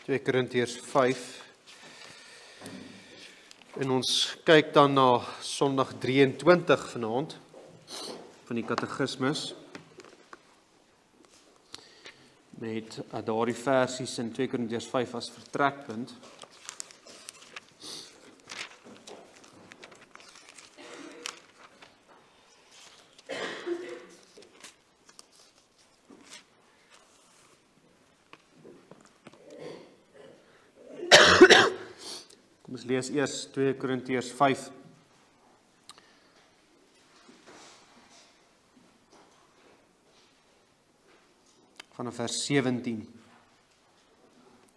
2 Korintiërs 5. En ons kyk dan na Sondag 23 vanaand van die katekismes met daardie versies in 2 Korintiërs 5 as vertrekpunt. Kom ons lees eers 2 Korintiërs 5 vanaf vers 17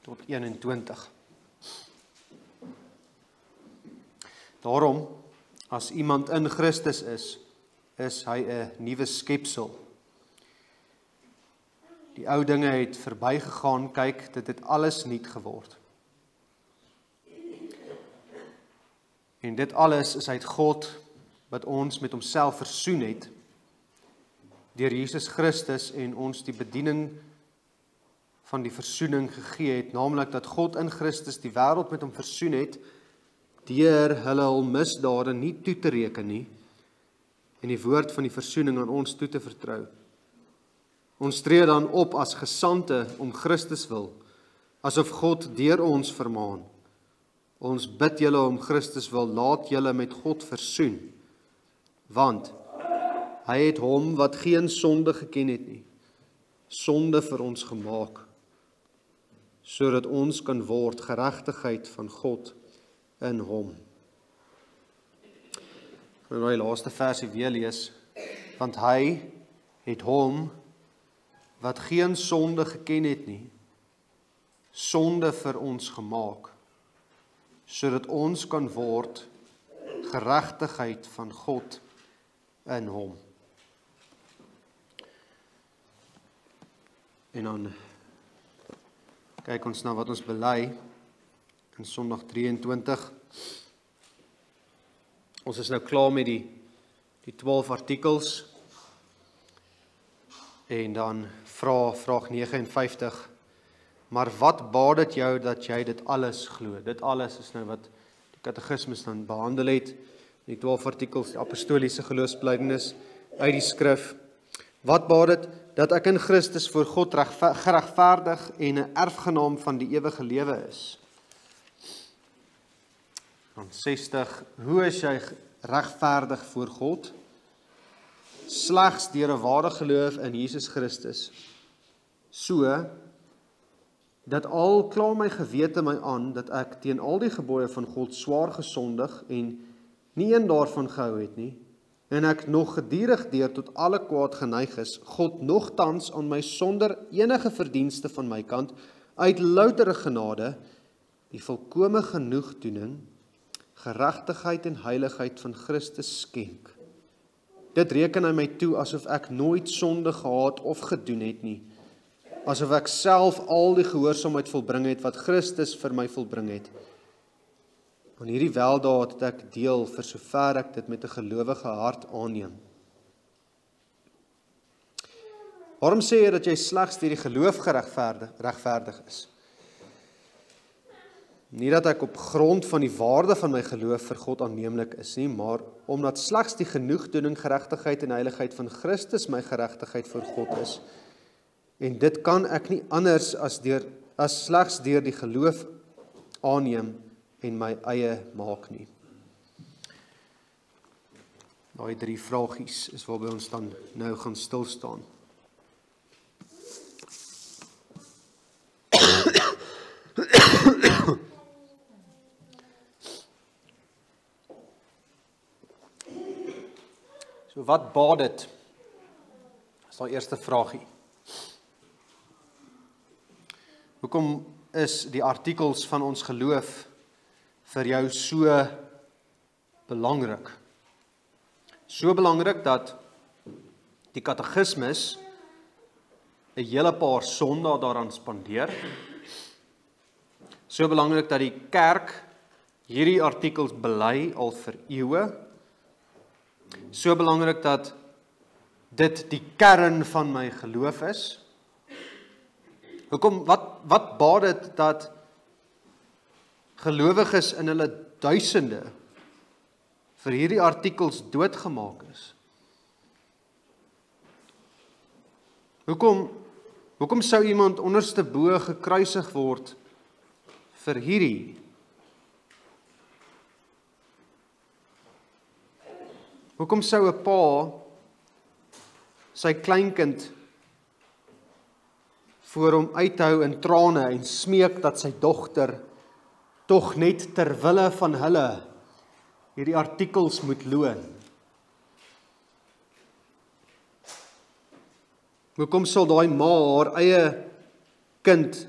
tot 21. Daarom, as iemand in Christus is hy 'n nuwe skepsel. Die ou dinge het verbygegaan, kyk, dit het alles nuut geword. En dit alles is uit God, wat ons met homself versoen het, deur Jesus Christus en ons die bediening van die versoening gegee het, naamlik dat God in Christus die wêreld met hom versoen het, deur hulle hul misdade nie toe te reken nie, en die woord van die versoening aan ons toe te vertrou. Ons tree dan op as gesande om Christus wil, asof God deur ons vermaan. Ons bid julle om Christus wil, laat julle met God versoen, want hy het hom wat geen sonde geken het nie, sonde vir ons gemaak, sodat ons kan word geregtigheid van God in hom. Ek gaan nou die laaste versie weer lees, want hy het hom wat geen sonde geken het nie, sonde vir ons gemaak, sodat ons kan word geregtigheid van God in hom. En dan kyk ons na wat ons bely in Sondag 23. Ons is nou klaar met die 12 artikels. En dan vraag 59. Maar wat baat dit jou dat jy dit alles glo? Dit alles is nou wat die katekismes dan behandel het, die 12 artikels, die apostoliese geloofsbelijdenis uit die skrif. Wat baat dit dat ek in Christus voor God geregverdig en 'n erfgenaam van die ewige lewe is? Dan 60, hoe is jy regverdig voor God? Slegs deur 'n ware geloof in Jesus Christus. So dat al kla my gewete my aan, dat ek teen al die gebooie van God swaar gesondig en nie een daarvan gehou het nie, en ek nog gedurig deur tot alle kwaad geneig is, God nogtans aan my sonder enige verdienste van my kant, uit loutere genade, die volkome genoegdoening, geregtigheid en heiligheid van Christus skenk. Dit reken hy my toe asof ek nooit sonde gehad of gedoen het nie, asof ek self al die gehoorsaamheid volbring het wat Christus vir my volbring het. Aan hierdie weldaad het ek deel vir sover ek dit met 'n gelowige hart aanneem. Waarom sê jy dat jy slegs deur die geloof geregverdig is? Nie dat ek op grond van die waarde van my geloof vir God aanneemlik is nie, maar omdat slegs die genoegdoening, geregtigheid en heiligheid van Christus my geregtigheid voor God is. En dit kan ek nie anders as slegs deur die geloof aanneem en my eie maak nie. Daai 3 vragies is waarby ons dan nou gaan stil staan. So wat baat dit? Dis daai eerste vragie. Hoekom is die artikels van ons geloof vir jou so belangrik? So belangrik dat die katekismes 'n hele paar sondae daaraan spandeer. So belangrik dat die kerk hierdie artikels bely al vir eeue. So belangrik dat dit die kern van my geloof is. Hoekom, wat baat dit dat gelowiges in hulle duisende vir hierdie artikels doodgemaak is. Hoekom sou iemand onderste bo gekruisig word vir hierdie? Hoekom sou 'n pa sy kleinkind voor hom uithou in trane en smeek dat sy dogter tog net ter wille van hulle hierdie artikels moet loon? Hoekom sal daai ma haar eie kind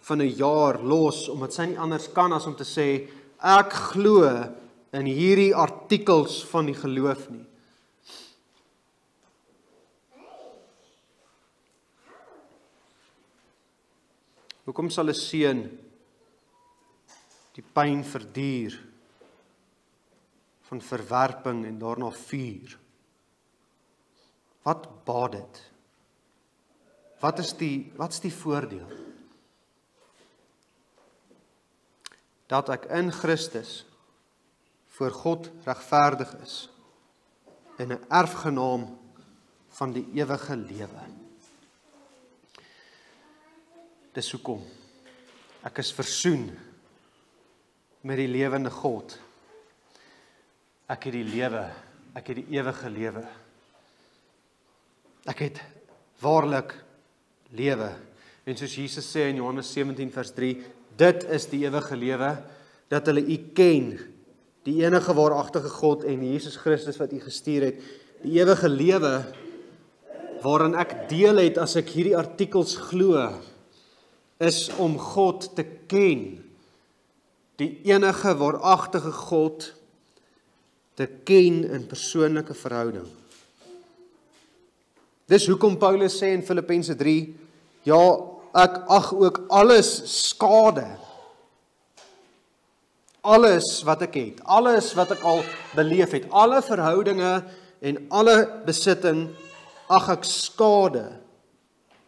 van 'n jaar los, omdat sy nie anders kan as om te sê, ek glo in hierdie artikels van die geloof nie? Hoekom sal 'n seun die pyn verduur van verwerping en daarna vuur? Wat baat dit? Wat is die voordeel? Dat ek in Christus voor God regverdig is en 'n erfgenaam van die ewige lewe. Dis hoekom ek is versoen met die lewende God. Ek het die lewe, ek het die ewige lewe. Ek het waarlik lewe. En soos Jesus sê in Johannes 17 vers 3, dit is die ewige lewe, dat hulle U ken, die enige waaragtige God en Jesus Christus wat U gestuur het. Die ewige lewe waarin ek deel het as ek hierdie artikels glo, is om God te ken, die enige waaragtige God te ken in persoonlike verhouding. Dis hoekom Paulus sê in Filippense 3, ja, ek ag ook alles skade. Alles wat ek het, alles wat ek al beleef het, alle verhoudinge en alle besitting, ag ek skade,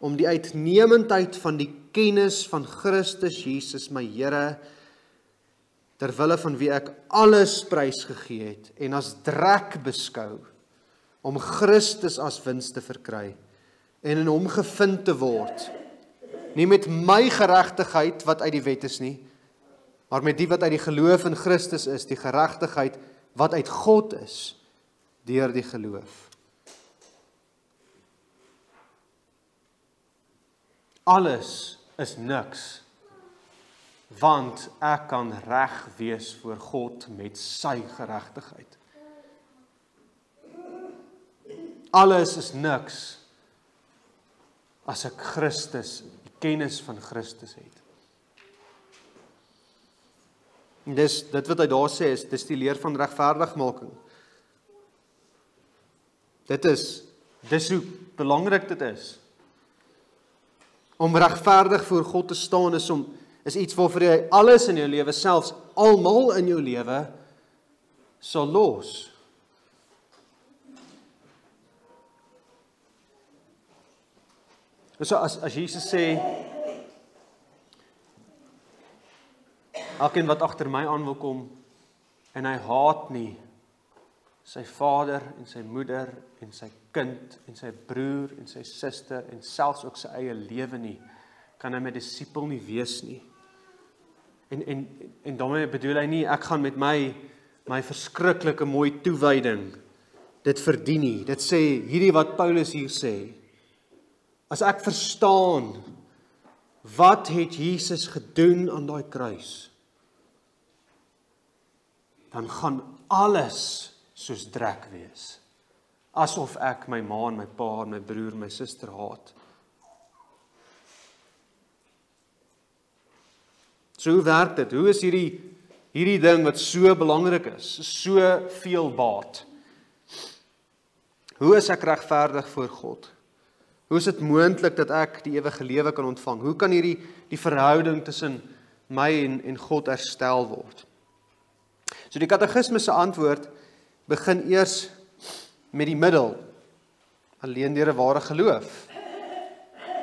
om die uitnemendheid van die kennis van Christus Jesus, my Here, terwille van wie ek alles prys gegee het, en as drek beskou, om Christus as wins te verkry, en in hom gevind te word, nie met my geregtigheid wat uit die wet is nie, maar met die wat uit die geloof in Christus is, die geregtigheid wat uit God is, deur die geloof. Alles is niks, want ek kan reg wees voor God met sy geregtigheid. Alles is niks, as ek Christus, die kennis van Christus het. En dis, dit wat hy daar sê, dis die leer van regverdigmaking. Dis hoe belangrik dit is. Om regverdig voor God te staan is iets waarvoor jy alles in jou lewe, selfs almal in jou lewe, sal los. So as Jesus sê, elkeen wat agter my aan wil kom, en hy haat nie sy vader en sy moeder en sy kind en sy broer en sy suster en selfs ook sy eie lewe nie, kan hy my disipel nie wees nie. En daarmee bedoel hy nie, ek gaan met my verskriklike mooi toewyding dit verdien nie. Dit sê, hierdie wat Paulus hier sê, as ek verstaan, wat het Jesus gedoen aan daai kruis, dan gaan alles soos drek wees. Asof ek my ma en my pa en my broer en my suster haat. So hoe werk dit? Hoe is hierdie ding wat so belangrik is, so veel baat? Hoe is ek regverdig voor God? Hoe is dit moontlik dat ek die ewige lewe kan ontvang? Hoe kan die verhouding tussen my en God herstel word? So die katekismus se antwoord begin eers met die middel, alleen deur 'n ware geloof.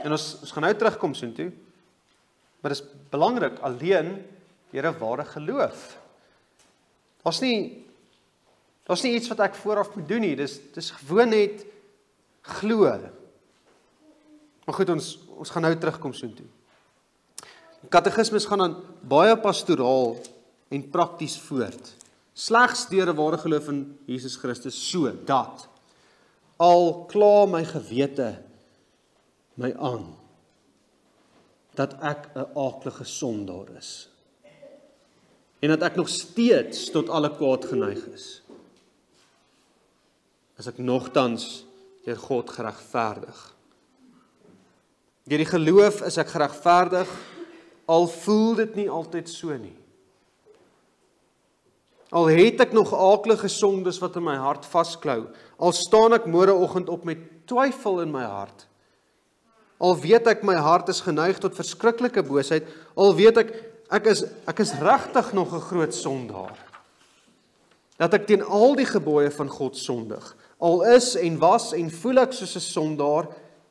En ons gaan nou terugkom soontoe, maar dit is belangrik, alleen deur 'n ware geloof. Daar's nie iets wat ek vooraf moet doen nie, dis gewoon net glo. Maar goed, ons gaan nou terugkom soontoe. Die katekismes gaan dan baie pastoraal en prakties voort. Slegs deur 'n ware geloof in Jesus Christus, so dat al kla my gewete my aan, dat ek 'n aaklige sondaar is. En dat ek nog steeds tot alle kwaad geneig is. As ek nogtans deur God geregverdig. Deur die geloof is ek geregverdig, al voel dit nie altyd so nie. Al het ek nog aaklige sondes wat in my hart vasklou, al staan ek môreoggend op met twyfel in my hart, al weet ek my hart is geneig tot verskriklike boosheid, al weet ek is regtig nog 'n groot sondaar, dat ek teen al die gebooie van God sondig, al is en was en voel ek soos 'n sondaar,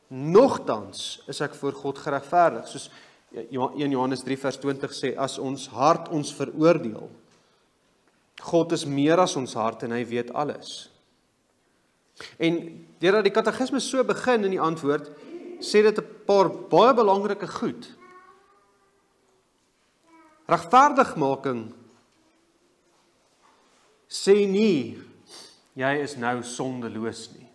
nogtans is ek voor God geregverdig, soos 1 Johannes 3 vers 20 sê, as ons hart ons veroordeel, God is meer as ons hart en hy weet alles. En deurdat die katekisme so begin in die antwoord, sê dit 'n paar baie belangrike goed. Regverdigmaking sê nie, jy is nou sondeloos nie.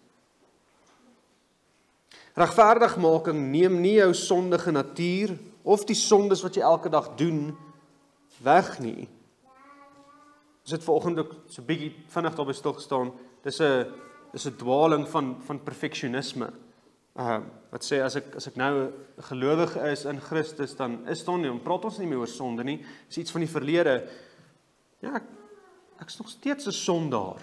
Regverdigmaking neem nie jou sondige natuur, of die sondes wat jy elke dag doen, weg nie. Ons het vanoggend ook so 'n bietjie vinnig daarby stil gestaan. Dis 'n dwaling van perfeksionisme. Wat sê as ek nou 'n gelowige is in Christus, dan praat ons nie meer oor sonde nie. Dis iets van die verlede. Ja, ek is nog steeds 'n sondaar.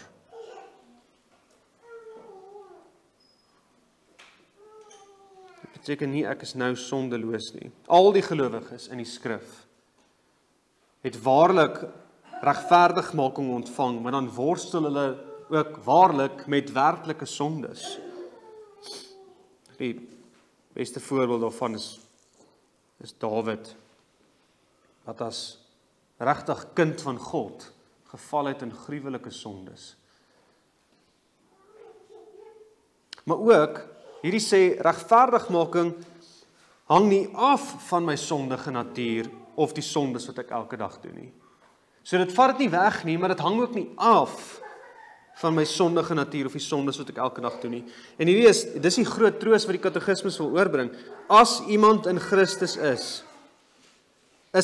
Dit beteken nie ek is nou sondeloos nie. Al die gelowiges in die skrif het waarlik regverdigmaking ontvang, maar dan worstel hulle ook waarlik met werklike sondes. Die beste voorbeeld daarvan is Dawid, wat as regtig kind van God geval het in gruwelike sondes. Maar ook, hierdie sê, regverdigmaking hang nie af van my sondige natuur of die sondes wat ek elke dag doen nie. So dit vat dit nie weg nie, maar dit hang ook nie af van my sondige natuur of die sondes wat ek elke dag doen nie. En dis die groot troos wat die katekismes wil oorbring. As iemand in Christus is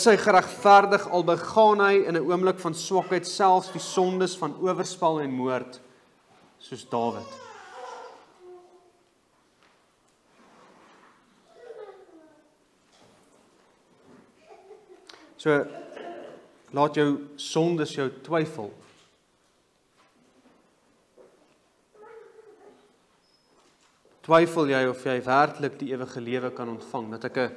hy geregverdig, al begaan hy in 'n oomblik van swakheid selfs die sondes van oorspel en moord, soos Dawid. So, laat jou sondes jou twyfel. Twyfel jy of jy werklik die ewige lewe kan ontvang, dat ek 'n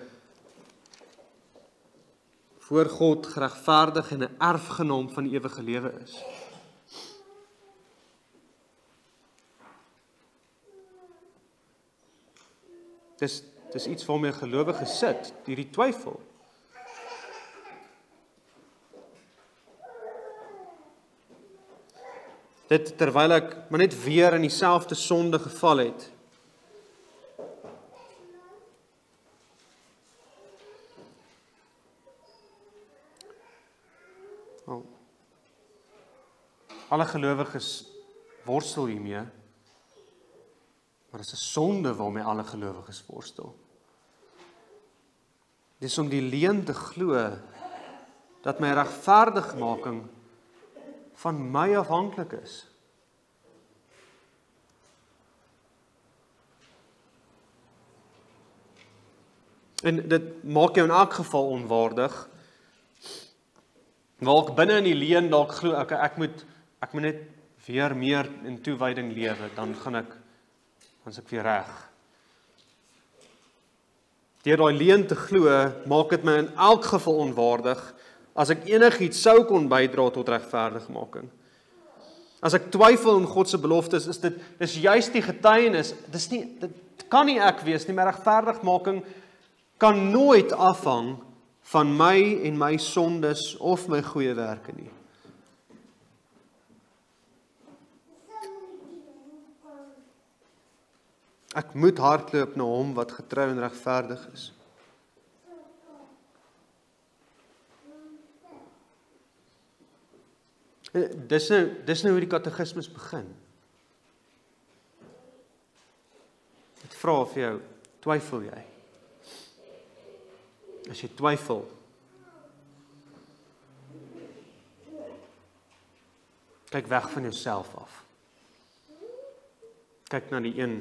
voor God geregverdig en 'n erfgenaam van die ewige lewe is. Dis iets waarmee 'n gelowige sit, hierdie twyfel. Dit terwyl ek maar net weer in dieselfde sonde geval het. Alle gelowiges worstel hiermee, maar dit is 'n sonde waarmee alle gelowiges worstel. Dis om die leuen te glo dat my regverdigmaking van my afhanklik is. En dit maak jou in elk geval onwaardig. Dalk binne in die leuen dalk glo ek moet net weer meer in toewyding lewe, dan is ek weer reg. Deur daai leuen te glo, maak dit my in elk geval onwaardig, as ek enigiets sou kon bydra tot regverdigmaking. As ek twyfel in God se beloftes, dis juist die getuienis, dit kan nie ek wees nie, maar regverdigmaking kan nooit afhang van my en my sondes of my goeie werke nie. Ek moet hardloop na hom wat getrou en regverdig is. Dis nou hoe die katekismes begin. Ek vra vir jou, twyfel jy? As jy twyfel, kyk weg van jouself af. Kyk na die een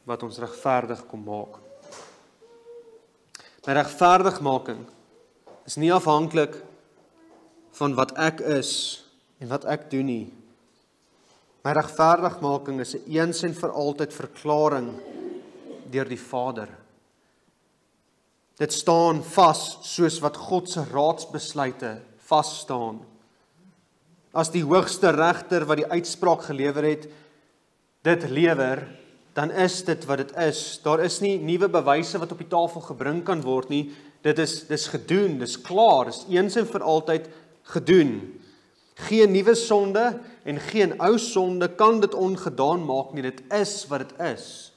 wat ons regverdig kom maak. My regverdigmaking is nie afhanklik van wat ek is en wat ek doen nie. My regverdigmaking is 'n eens en vir altyd verklaring deur die Vader. Dit staan vas soos wat God se raadsbesluite vas staan. As die hoogste regter wat die uitspraak gelewer het, dit lewer, dan is dit wat dit is. Daar is nie nuwe bewyse wat op die tafel gebring kan word nie. Dis gedoen, dis klaar, dis eens en vir altyd gedoen. Geen nuwe sonde en geen ou sonde kan dit ongedaan maak nie. Dit is wat dit is.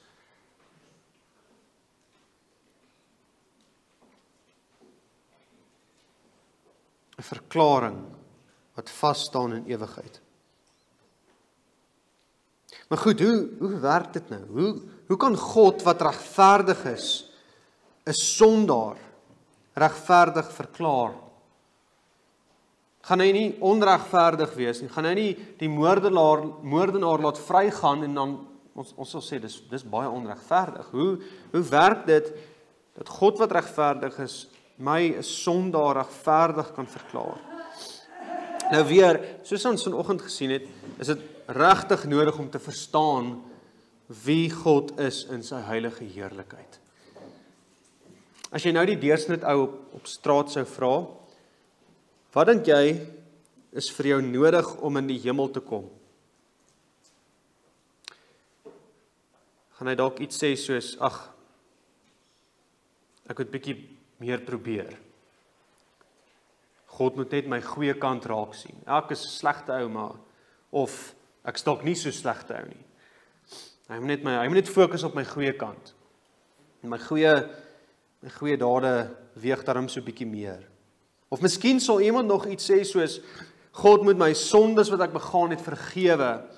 Een verklaring wat vasstaan in ewigheid. Maar goed, hoe werk dit nou? Hoe kan God wat regverdig is, 'n sondaar regverdig verklaar? Gaan hy nie onregverdig wees nie? Gaan hy nie die moordenaar laat vrygaan en dan ons sal sê dis baie onregverdig. Hoe werk dit dat God wat regverdig is, my 'n sondaar regverdig kan verklaar? Nou weer, soos ons vanoggend gesien het, is dit regtig nodig om te verstaan wie God is in sy heilige heerlikheid. As jy nou die deursnit ou op straat sou vra, wat dink jy is vir jou nodig om in die hemel te kom? Gaan hy dalk iets sê soos, ag, ek moet bietjie meer probeer. God moet net my goeie kant raak sien. Ek is 'n slegte ou, maar of ek is dalk nie so slegte ou nie. Hy moet net fokus op my goeie kant. En my goeie dade weeg daarom so bietjie meer. Of miskien sal iemand nog iets sê soos, God moet my sondes wat ek begaan het vergewe,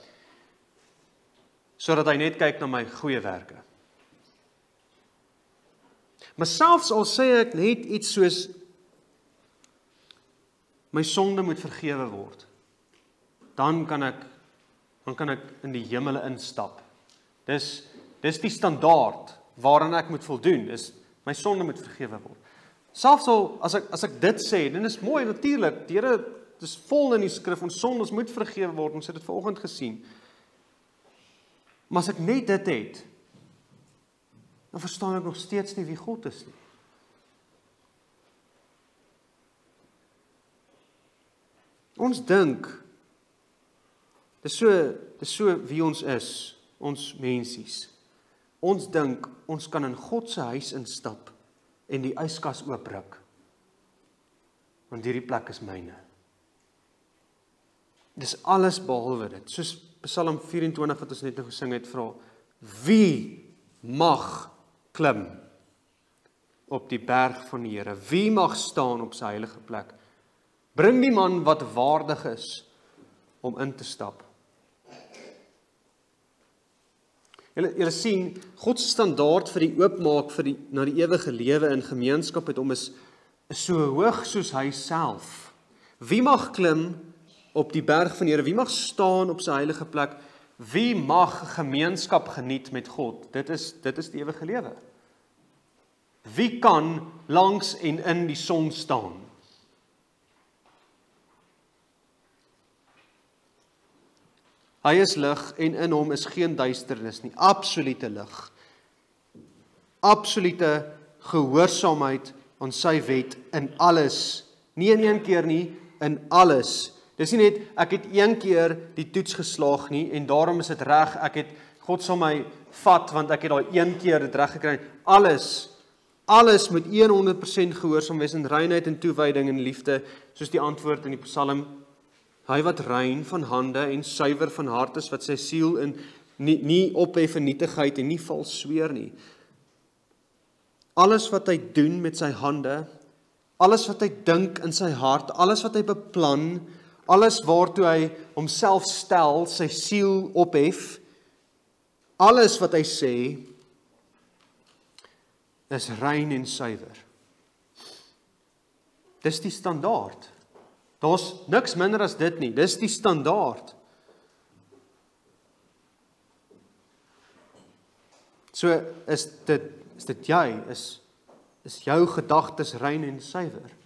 sodat hy net kyk na my goeie werke. Maar selfs al sê ek net iets soos, my sonde moet vergewe word, dan kan ek in die hemele instap. Dis die standaard waaraan ek moet voldoen, my sonde moet vergewe word. Selfs al, as ek dit sê, dan is mooi natuurlik, die Here, dis vol in die skrif, ons sondes moet vergewe word, ons het dit vanoggend gesien. Maar as ek net dit het, dan verstaan ek nog steeds nie wie God is nie. Ons dink, dis so wie ons is, ons mensies. Ons dink, ons kan in God se huis instap en die yskas oopruk, want hierdie plek is myne. Dis alles behalwe dit. Soos Psalm 24 wat ons net nou gesing het, vra, wie mag klim op die berg van die Here? Wie mag staan op sy heilige plek? Bring die man wat waardig is om in te stap. Julle sien, God se standaard vir die oopmaak na die ewige lewe in gemeenskap met hom is so hoog soos hy self. Wie mag klim op die berg van die Here? Wie mag staan op sy heilige plek? Wie mag gemeenskap geniet met God? Dit is die ewige lewe. Wie kan langs en in die son staan? Hy is lig en in hom is geen duisternis nie. Absolute lig. Absolute gehoorsaamheid aan sy wet in alles. Nie in een keer nie, in alles. Dis nie net, ek het een keer die toets geslaag nie, en daarom is dit reg, God sal my vat, want ek het daai een keer dit reg gekry. Alles Alles moet 100% gehoorsaam wees in reinheid en toewyding en liefde, soos die antwoord in die Psalm. Hy wat rein van hande en suiwer van hart is, wat sy siel in nie ophef in nietigheid en nie vals sweer nie. Alles wat hy doen met sy hande, alles wat hy dink in sy hart, alles wat hy beplan, alles waartoe hy homself stel, sy siel ophef, alles wat hy sê, is rein en suiwer. Dis die standaard. Daar's niks minder as dit nie. Dis die standaard. So is dit jy, is jou gedagtes rein en suiwer.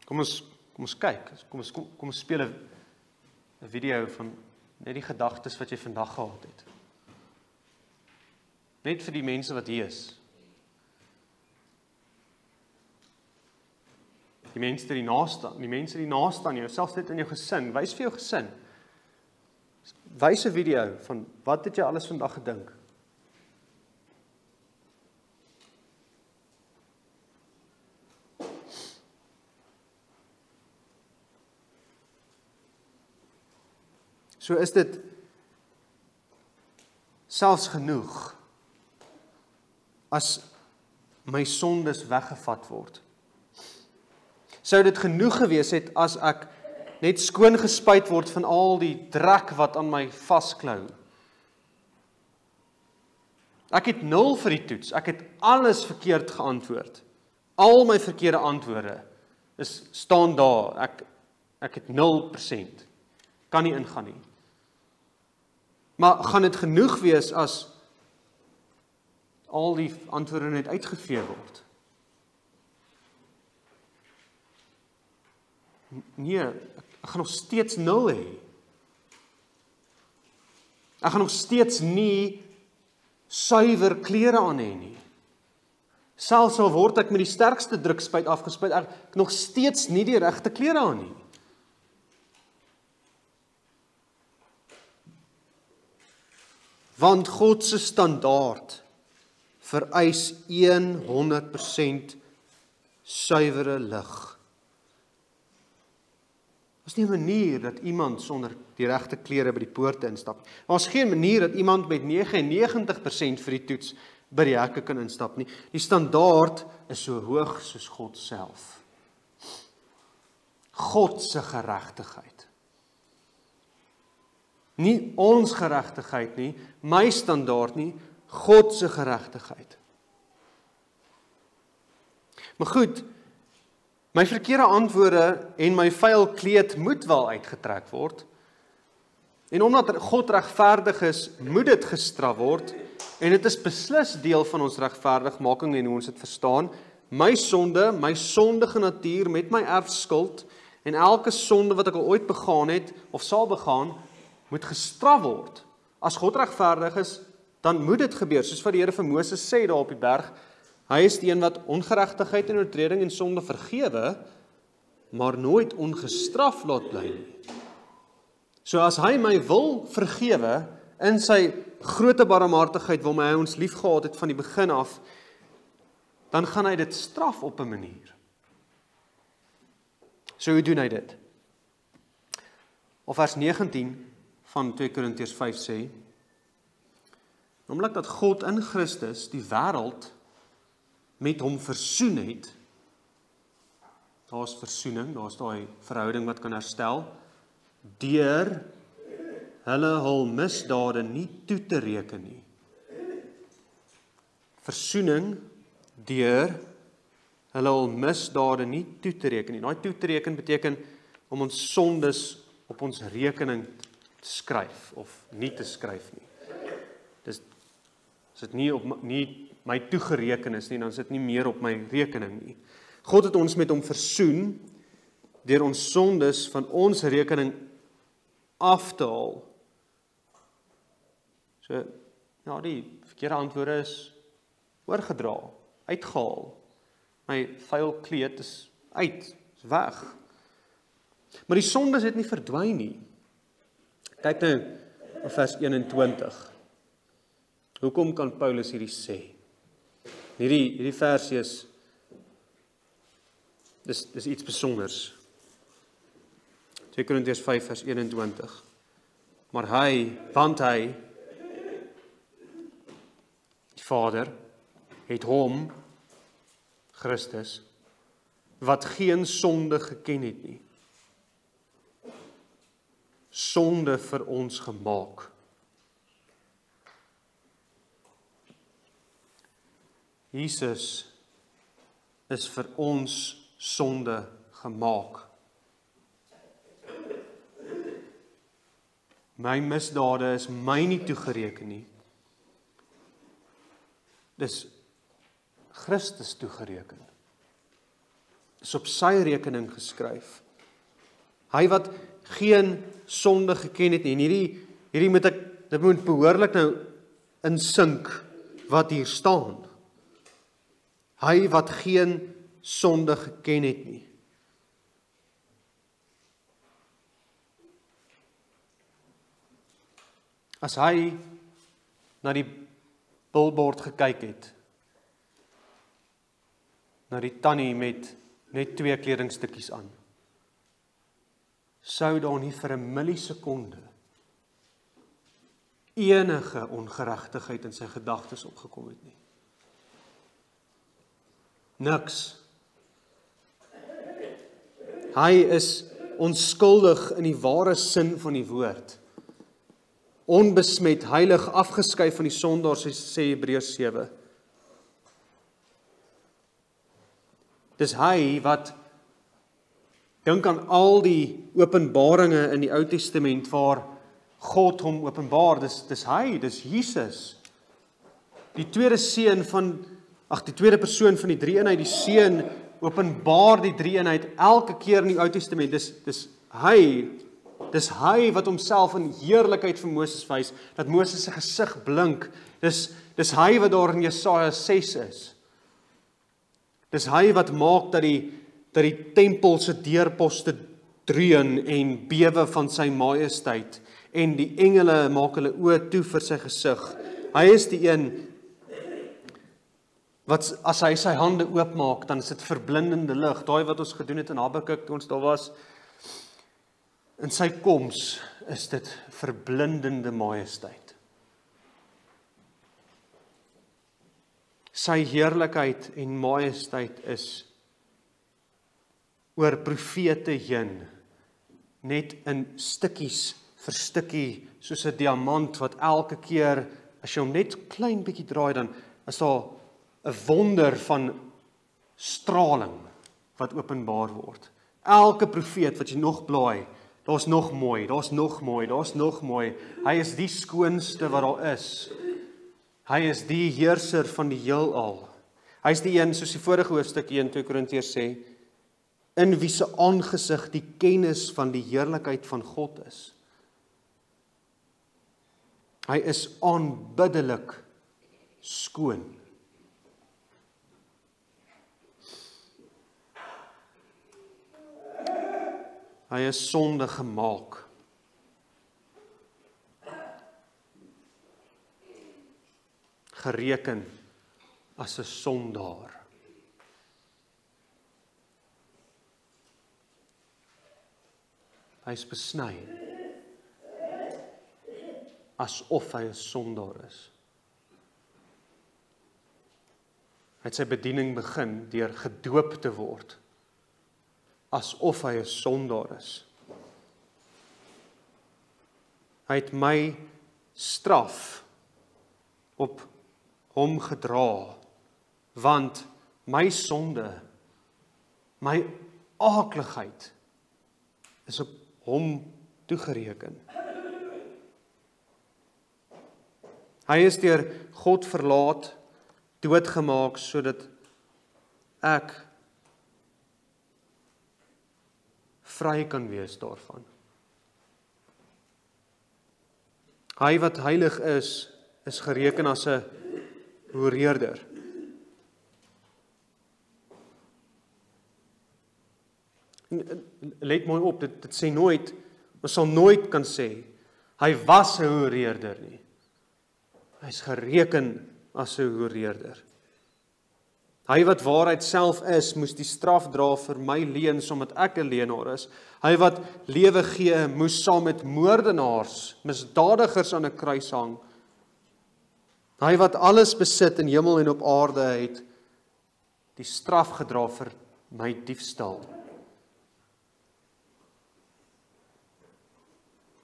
Kom ons kyk, kom ons speel 'n video van net die gedagtes wat jy vandag gehad het. Net vir die mense wat hier is. Die mense die naaste aan jou, selfs net in jou gesin, wys vir jou gesin. Wys 'n video van wat het jy alles vandag gedink? So is dit selfs genoeg as my sondes weggevat word. Sou dit genoeg gewees het as ek net skoon gespuit word van al die drek wat aan my vasklou? Ek het 0 vir die toets, ek het alles verkeerd geantwoord. Al my verkeerde antwoorde staan daar, ek het 0%, kan nie ingaan nie. Maar gaan dit genoeg wees as al die antwoorde net uitgevee word? Nee, ek gaan nog steeds 0 hê. Ek gaan nog steeds nie suiwer klere aan hê nie. Selfs al word ek met die sterkste drukspuit afgespuit, ek nog steeds nie die regte klere aan nie. Want God se standaard vereis 100% suiwere lig. Daar's nie 'n manier dat iemand sonder die regte klere by die poorte instap. Daar's geen manier dat iemand met 99% vir die toets by die hekke kan instap nie. Die standaard is so hoog soos God self. God se geregtigheid. Nie ons geregtigheid nie, my standaard nie, God se geregtigheid. Maar goed, my verkeerde antwoorde en my vuil kleed moet wel uitgetrek word. En omdat God regverdig is, moet dit gestraf word. En dit is beslis deel van ons regverdigmaking en hoe ons dit verstaan. My sonde, my sondige natuur met my erfskuld en elke sonde wat ek al ooit begaan het of sal begaan, moet gestraf word. As God regverdig is, dan moet dit gebeur, soos wat die Here vir Moses sê daar op die berg. Hy is die een wat ongeregtigheid en oortreding en sonde vergewe, maar nooit ongestraf laat bly nie. So as hy my wil vergewe, in sy groote barmhartigheid waarmee hy ons lief gehad het van die begin af, dan gaan hy dit straf op 'n manier. So hoe doen hy dit? Of vers 19 van 2 Korintiërs 5 sê, naamlik dat God in Christus die wêreld met hom versoen het. Daar's versoening, daar's daai verhouding wat kan herstel, deur hulle hul misdade nie toe te reken nie. Versoening deur hulle hul misdade nie toe te reken nie. Daai toe te reken beteken om ons sondes op ons rekening te skryf of nie te skryf nie. Dis as dit nie my toegereken is nie, dan is dit nie meer op my rekening nie. God het ons met hom versoen deur ons sondes van ons rekening af te haal. So, ja, die verkeerde antwoorde is oorgedra, uitgehaal. My vuil kleed is uit, is weg. Maar die sondes het nie verdwyn nie. Kyk nou op vers 21. Hoekom kan Paulus hierdie sê? Hierdie versie is dis iets besonders. 2 Korintiërs 5 vers 21. Maar want hy, die Vader, het hom, Christus, wat geen sonde geken het nie, sonde vir ons gemaak. Jesus is vir ons sonde gemaak. My misdade is my nie toegereken nie. Dis Christus toegereken. Dis op sy rekening geskryf. Hy wat geen sonde geken het nie. En hierdie dit moet behoorlik nou insink wat hier staan. Hy wat geen sonde geken het nie. As hy na die billboard gekyk het, na die tannie met net 2 kledingstukkies aan, sou daar nie vir 'n millisekonde enige ongeregtigheid in sy gedagtes opgekom het nie. Niks. Hy is onskuldig in die ware sin van die woord. Onbesmet, heilig, afgeskei van die sondaars, sê Hebreërs 7. Dis hy wat, dink aan al die openbaringe in die Ou Testament waar God hom openbaar, dis hy, dis Jesus. Die tweede persoon van die drie-eenheid, die Seun, openbaar die drie-eenheid elke keer in die Ou Testament. Dis hy wat homself in heerlikheid vir Moses wys, dat Moses se gesig blink. Dis hy wat daar in Jesaja 6 is. Dis hy wat maak dat die tempel se deurposte dreun en bewe van sy majesteit, en die engele maak hulle oë toe vir sy gesig. Hy is die een wat as hy sy hande oopmaak, dan is dit verblindende lig. Daai wat ons gedoen het in Habakuk toe ons daar was, in sy koms is dit verblindende majesteit. Sy heerlikheid en majesteit is oor profete heen, net in stukkies vir stukkie, soos 'n diamant wat elke keer, as jy hom net klein bietjie draai, dan is daar 'n wonder van straling wat openbaar word. Elke profeet wat jy nog blaai, daar's nog mooi, daar's nog mooi, daar's nog mooi. Hy is die skoonste wat daar is. Hy is die heerser van die heelal. Hy is die een, soos die vorige hoofstuk in 2 Korintiërs sê, in wie se aangesig die kennis van die heerlikheid van God is. Hy is aanbiddelik skoon. Hy is sonde gemaak. Gereken as 'n sondaar. Hy is besny asof hy 'n sondaar is. Hy het sy bediening begin deur gedoop te word, asof hy 'n sondaar is. Hy het my straf op hom gedra, want my sonde, my aakligheid is op hom toegereken. Hy is deur God verlaat, doodgemaak, sodat ek vry kan wees daarvan. Hy wat heilig is gereken as 'n hoereerder. let mooi op, dit sê nooit, ons sal nooit kan sê, hy was 'n hoereerder nie. Hy's gereken as 'n hoereerder. Hy wat waarheid self is, moes die straf dra vir my leuns, omdat ek 'n leienaar is. Hy wat lewe gee, moes saam met moordenaars, misdadigers aan 'n kruis hang. Hy wat alles besit in hemel en op aarde het, die straf gedra vir my diefstal.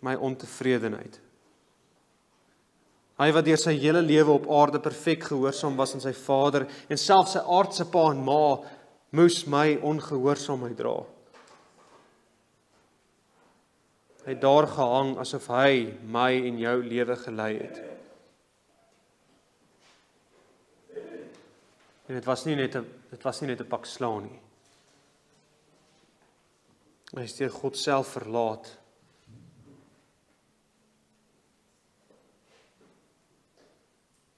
My ontevredenheid. Hy wat deur sy hele lewe op aarde perfek gehoorsaam was aan sy Vader, en selfs sy aardse pa en ma moes my ongehoorsaamheid dra. Hy het daar gehang asof hy my en jou lewe gelei het. En dit was nie net 'n pak slaan nie. Hy is deur God self verlaat.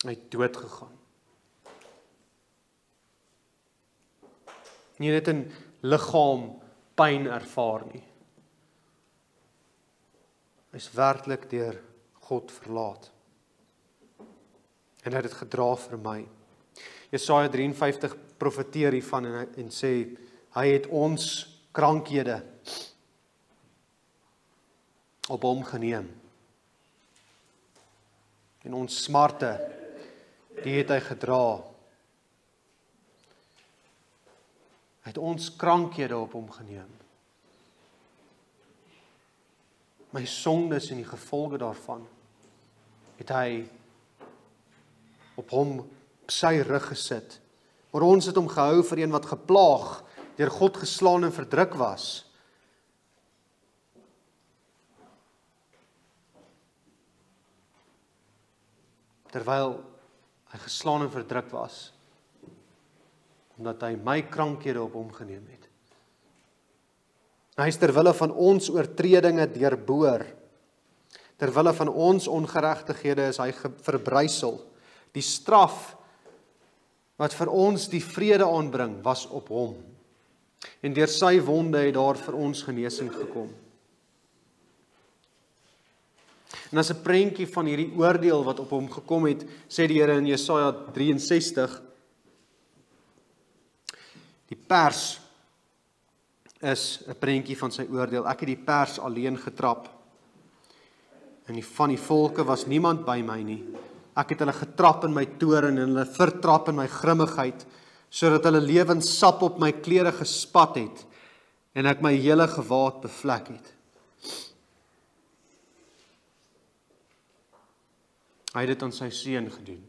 Hy het dood gegaan. Nie net 'n liggaam pyn ervaar nie. Hy is werklik deur God verlaat. En hy het dit gedra vir my. Jesaja 53 profeteer hiervan en sê, hy het ons krankhede op hom geneem. En ons smarte, die het hy gedra. Hy het ons krankhede op hom geneem. My sondes en die gevolge daarvan het hy op hom op sy rug gesit. Maar ons het hom gehou vir een wat geplaag, deur God geslaan en verdruk was. Terwyl hy geslaan en verdruk was, omdat hy my krankhede op hom geneem het. Hy is terwille van ons oortredinge deurboor. Terwille van ons ongeregtighede is hy verbrysel. Die straf wat vir ons die vrede aanbring, was op hom. En deur sy wonde het daar vir ons genesing gekom. En as 'n prentjie van hierdie oordeel wat op hom gekom het, sê die Here in Jesaja 63, die pers is 'n prentjie van sy oordeel. Ek het die pers alleen getrap. En van die volke was niemand by my nie. Ek het hulle getrap in my toorn en hulle vertrap in my grimmigheid, sodat hulle lewenssap op my klere gespat het en ek my hele gewaad bevlek het. Hy het dit aan sy seun gedoen.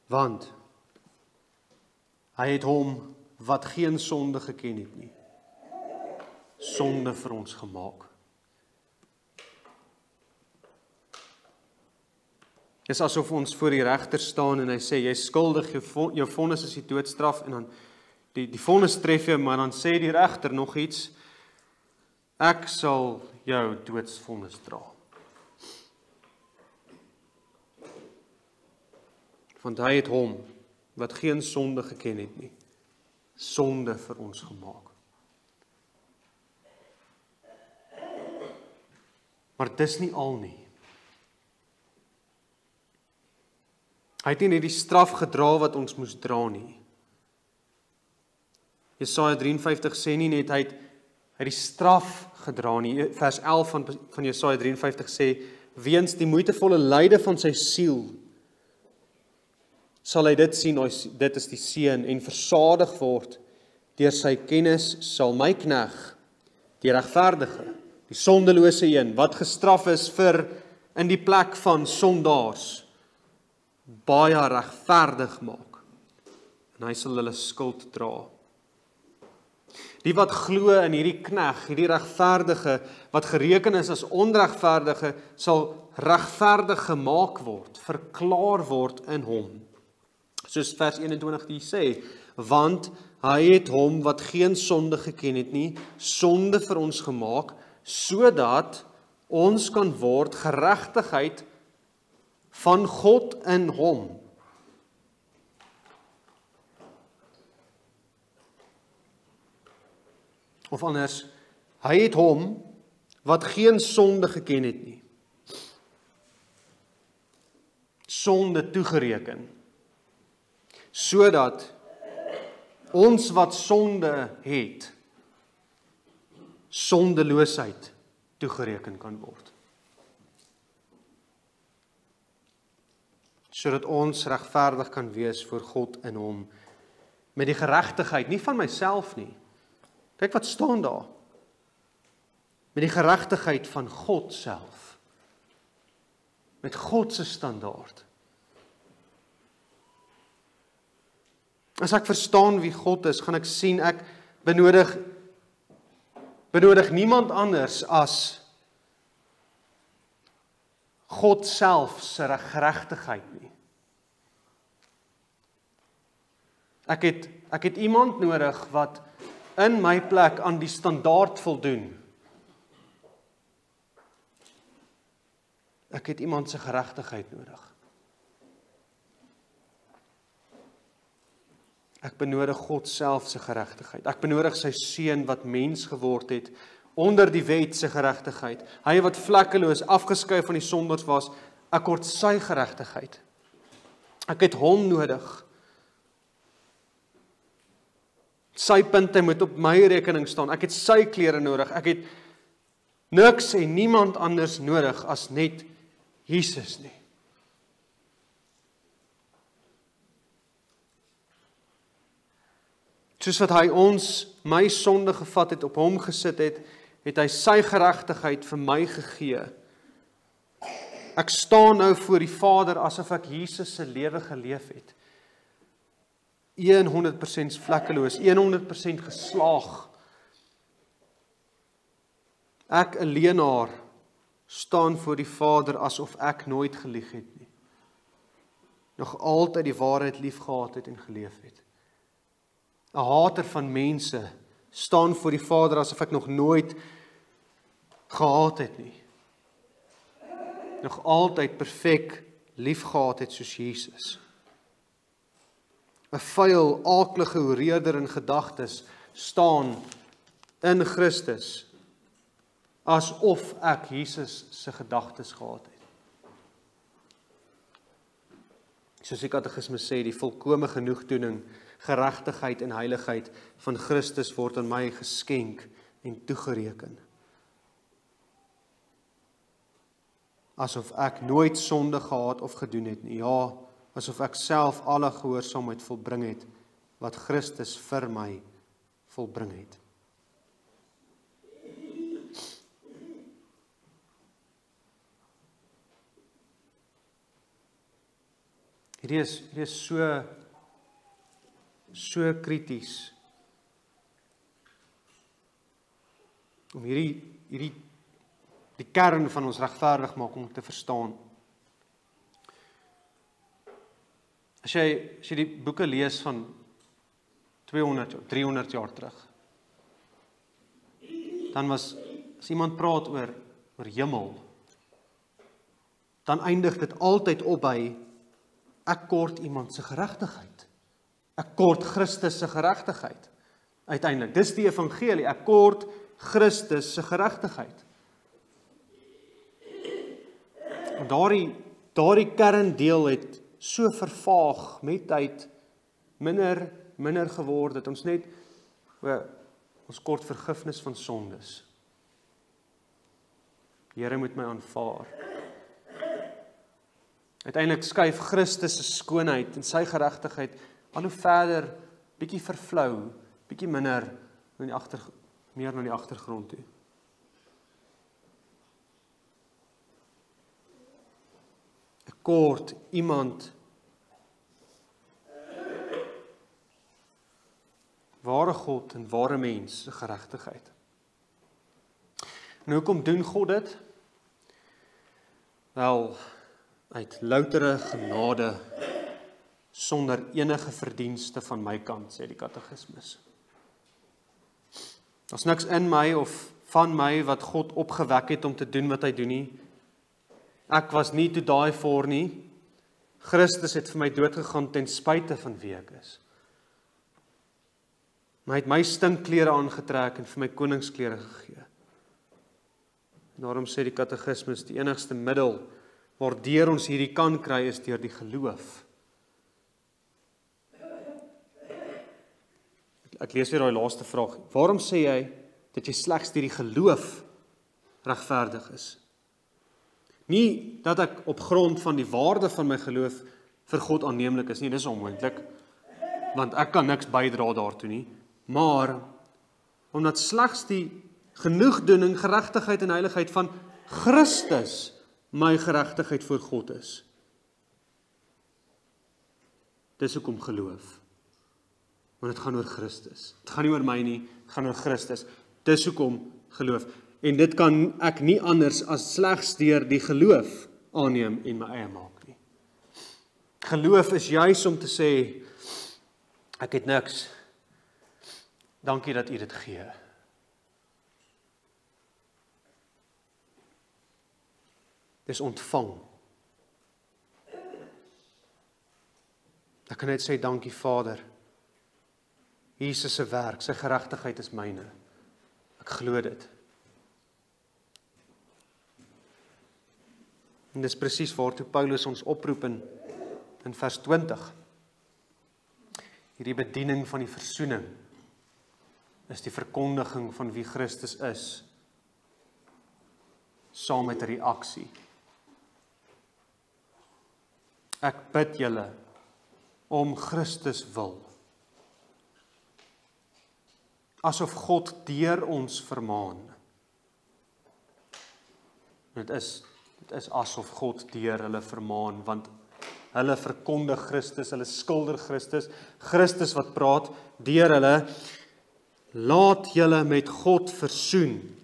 Want hy het hom wat geen sonde geken het nie, sonde vir ons gemaak. Dit is asof ons voor die regter staan en hy sê, jy is skuldig, jou vonnis is die doodstraf, en dan die vonnis tref jou, maar dan sê die regter nog iets, ek sal jou doodsvonnis dra. Want hy het hom, wat geen sonde geken het nie, sonde vir ons gemaak. Maar dis nie al nie. Hy het nie net die straf gedra wat ons moes dra nie. Jesaja 53 sê nie net hy het die straf gedra nie. Vers 11 van Jesaja 53 sê, weens die moeitevolle lyde van sy siel, sal hy dit sien, dit is die seun, en versadig word, deur sy kennis sal my knegg, die regverdige, die sondelose een, wat gestraf is vir in die plek van sondaars, baie regverdig maak, en hy sal hulle skuld dra. Die wat glo in hierdie knegg, hierdie regverdige, wat gereken is as onregverdige, sal regverdig gemaak word, verklaar word in hom. Soos vers 21 die sê, want hy het hom wat geen sonde geken het nie, sonde vir ons gemaak, sodat ons kan word geregtigheid van God in hom. Of anders, hy het hom wat geen sonde geken het nie, sonde toegereken, sodat ons wat sonde het, sondeloosheid toegereken kan word. Sodat ons regverdig kan wees voor God in hom, met die geregtigheid, nie van myself nie. Kyk wat staan daar. Met die geregtigheid van God self. Met God se standaard. As ek verstaan wie God is, gaan ek sien ek benodig niemand anders as God self se geregtigheid nie. Ek het iemand nodig wat in my plek aan die standaard voldoen. Ek het iemand se geregtigheid nodig. Ek benodig God self se geregtigheid. Ek benodig sy seun wat mens geword het onder die wet se geregtigheid. Hy wat vlekkeloos afgeskei van die sondes was, ek kort sy geregtigheid. Ek het hom nodig. Sy punte moet op my rekening staan. Ek het sy klere nodig. Ek het niks en niemand anders nodig as net Jesus nie. Soos wat hy my sonde gevat het, op hom gesit het, het hy sy geregtigheid vir my gegee. Ek staan nou voor die Vader asof ek Jesus se lewe geleef het. 100% vlekkeloos, 100% geslaag. Ek, 'n leenaar, staan voor die Vader asof ek nooit gelieg het nie. Nog altyd die waarheid lief gehad het en geleef het. 'n hater van mense staan voor die Vader asof ek nog nooit gehaat het nie. Nog altyd perfek lief gehad het soos Jesus. 'n vuil, aaklige hoereerder in gedagtes staan in Christus asof ek Jesus se gedagtes gehad het. Soos die katekismes sê, die volkome genoegdoening, geregtigheid en heiligheid van Christus word aan my geskenk en toegereken. Asof ek nooit sonde gehad of gedoen het nie. Ja, asof ek self alle gehoorsaamheid volbring het wat Christus vir my volbring het. Hierdie is so krities om die kern van ons regverdigmaking te verstaan. As jy die boeke lees van 200, 300 jaar terug, dan as iemand praat oor hemel, dan eindig dit altyd op by ek kort iemand se geregtigheid. Ek kort Christus se geregtigheid. Uiteindelik, dis die evangelie, ek kort Christus se geregtigheid. En daardie kerndeel het so vervaag met tyd minder geword dat ons net ons kort vergifnis van sondes. Die Here moet my aanvaar. Uiteindelik skuif Christus se skoonheid en sy geregtigheid al hoe verder, bietjie vervlou, bietjie meer na die agtergrond toe. Ek kort iemand ware God en ware mens se geregtigheid. En hoekom doen God dit? Wel, uit loutere genade sonder enige verdienste van my kant, sê die katekismes. Daar's niks in my of van my wat God opgewek het om te doen wat hy doen nie. Ek was nie toe daai voor nie. Christus het vir my dood gegaan ten spyte van wie ek is. Maar hy het my stinkklere aangetrek en vir my koningsklere gegee. En daarom sê die katekismus, die enigste middel waardeur ons hierdie kan kry is deur die geloof. Ek lees weer daai laaste vraag. Waarom sê jy dat jy slegs deur die geloof regverdig is? Nie dat ek op grond van die waarde van my geloof vir God aanneemlik is nie, dis onmoontlik, want ek kan niks bydra daartoe nie, maar omdat slegs die genoegdoening, geregtigheid en heiligheid van Christus my geregtigheid voor God is. Dis hoekom geloof. Want dit gaan oor Christus. Dit gaan nie oor my nie, dit gaan oor Christus. Dis hoekom geloof. En dit kan ek nie anders as slegs deur die geloof aanneem en my eie maak nie. Geloof is juis om te sê, ek het niks. Dankie dat U dit gee. Dis ontvang. Ek kan net sê dankie Vader. Jesus se werk, sy geregtigheid is myne. Ek glo dit. En dis presies waartoe Paulus ons oproep in vers 20. Hierdie bediening van die versoening is die verkondiging van wie Christus is, saam met 'n reaksie. Ek bid julle om Christus wil. Asof God deur ons vermaan. Dit is asof God deur hulle vermaan, want hulle verkondig Christus, hulle skilder Christus, Christus wat praat deur hulle, laat julle met God versoen.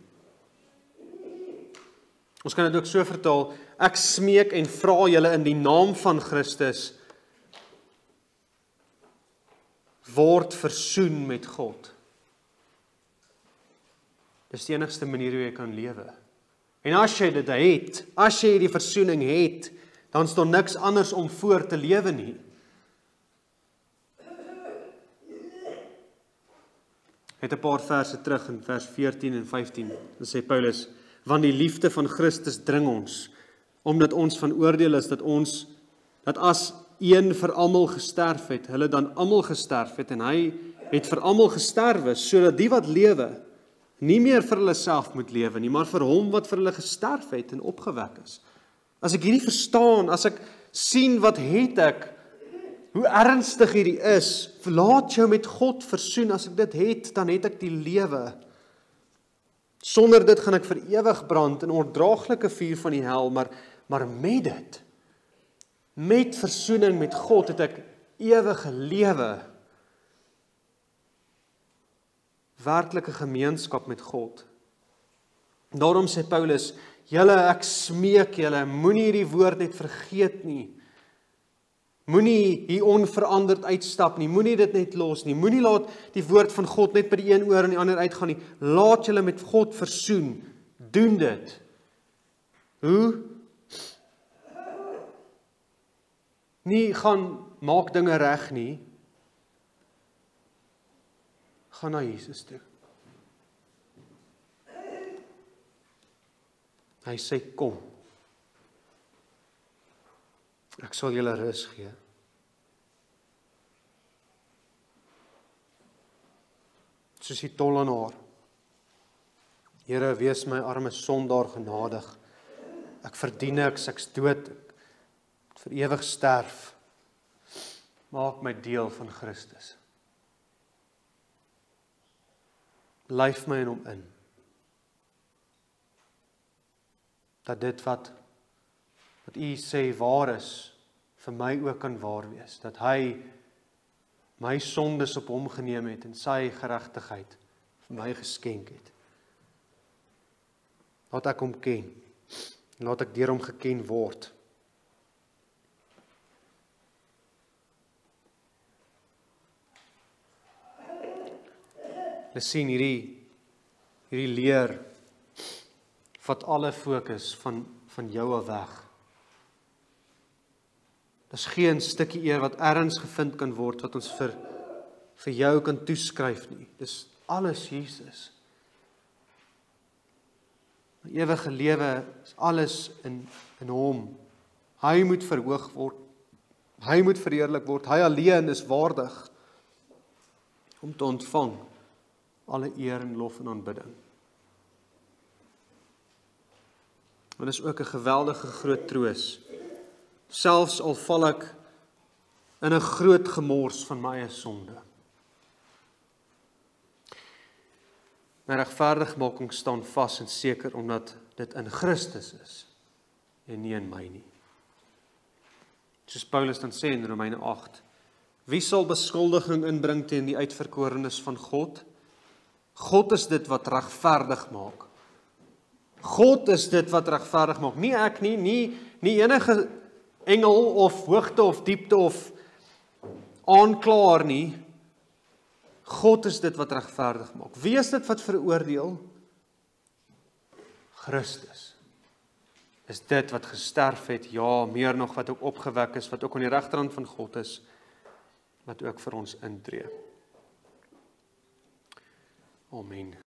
Ons kan dit ook so vertaal, ek smeek en vra julle in die naam van Christus, word versoen met God. Dis die enigste manier hoe jy kan lewe. En as jy dit het, as jy die versoening het, dan is daar niks anders om voor te lewe nie. Het 'n paar verse terug in vers 14 en 15, dan sê Paulus, want die liefde van Christus dring ons, omdat ons van oordeel is dat as een vir almal gesterf het, hulle dan almal gesterf het, en hy het vir almal gesterwe, sodat die wat lewe, nie meer vir hulle self moet lewe nie, maar vir hom wat vir hulle gesterf het en opgewek is. As ek hierdie verstaan, as ek sien wat het ek, hoe ernstig hierdie is, laat jou met God versoen, as ek dit het, dan het ek die lewe. Sonder dit gaan ek vir ewig brand in ondraaglike vuur van die hel, maar met dit, met versoening met God, het ek ewige lewe. Werklike gemeenskap met God. Daarom sê Paulus, julle, ek smeek julle, moenie hierdie woord net vergeet nie. Moenie hier onveranderd uitstap nie, moenie dit net los nie, moenie laat die woord van God net by die een oor en die ander uitgaan nie. Laat julle met God versoen. Doen dit. Hoe? Nie gaan maak dinge reg nie. Gaan na Jesus toe. Hy sê kom. Ek sal julle rus gee. Soos die tollenaar. Here, wees my arme sondaar genadig. Ek verdien niks, ek's dood, ek vir ewig sterf. Maak my deel van Christus. Lyf my in hom in. Dat dit wat U sê waar is, vir my ook kan waar wees. Dat hy my sondes op hom geneem het en sy geregtigheid vir my geskenk het. Laat ek hom ken. Laat ek deur hom geken word. Ons sien hierdie leer vat alle fokus van jou af weg. Daar's geen stukkie eer wat ergens gevind kan word wat ons vir vir jou kan toeskryf nie. Dis alles Jesus. Die ewige lewe is alles in hom. Hy moet verhoog word. Hy moet verheerlik word. Hy alleen is waardig om te ontvang alle eer en lof en aanbidding. En dis ook 'n geweldige groot troos. Selfs al val ek in 'n groot gemors van my eie sonde. My regverdigmaking staan vas en seker omdat dit in Christus is en nie in my nie. Soos Paulus dan sê in Romeine 8, wie sal beskuldiging inbring teen die uitverkorenes van God? God is dit wat regverdig maak. God is dit wat regverdig maak. Nie ek nie, nie enige engel of hoogte of diepte of aanklaer nie. God is dit wat regverdig maak. Wie is dit wat veroordeel? Christus. Is dit wat gesterf het, ja, meer nog wat ook opgewek is, wat ook aan die regterhand van God is, wat ook vir ons intree. Amen.